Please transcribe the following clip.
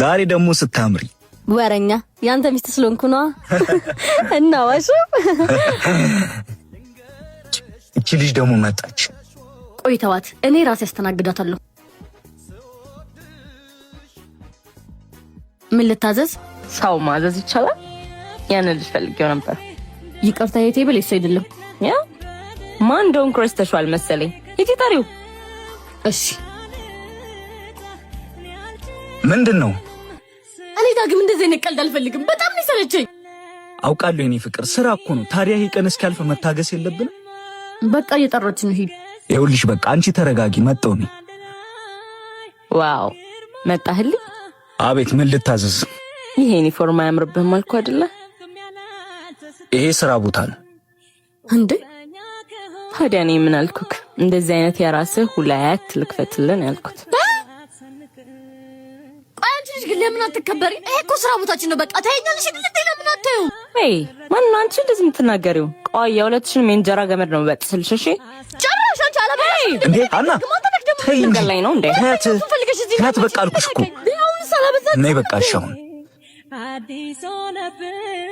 ዛሬ ደግሞ ስታምሪ ወረኛ ያንተ ሚስት ስለሆንኩ ነው እና ዋሹ እቺ ልጅ ደግሞ መጣች ቆይተዋት እኔ ራሴ አስተናግዳታለሁ ምን ልታዘዝ ሰው ማዘዝ ይቻላል ያን ልጅ ፈልጌው ነበር ይቅርታ የቴብል አይደለም ያ ማን ዶን ክሪስታል መሰለኝ ይቲታሪው እሺ ምንድነው እኔ ዳግም እንደዚህ ነቀልድ አልፈልግም በጣም ነው ሰለቸኝ አውቃለሁ የኔ ፍቅር ስራ እኮ ነው ታዲያ ይሄ ቀን እስኪያልፍ መታገስ የለብንም በቃ እየጠራች ነው ሂድ ይኸውልሽ በቃ አንቺ ተረጋጊ መጣሁ ነው ዋው መጣህልኝ አቤት ምን ልታዘዝ ይሄ ዩኒፎርም አያምርብህም አልኩ አይደለ ይሄ ስራ ቦታ ነው እንዴ ታዲያ እኔ ምን አልኩክ እንደዚህ አይነት የራስህ ሁለት ልክፈትልን ያልኩት አንቺ ግን ለምን አትከበሪ ይሄ እኮ ስራ ቦታችን ነው በቃ ታይኛለሽ ግን ለምን አትዩ አይ ማን አንቺ እንደዚህ የምትናገሪው ቆይ የሁለትሽን ሜንጀራ ገመድ ነው በጥስልሽ እሺ ጨራሽ አንቺ አላበይ እንዴ አና ላይ ነው እንዴ ታያት በቃ አልኩሽ እኮ ነይ በቃ ሻውን አዲስ ሆነብኝ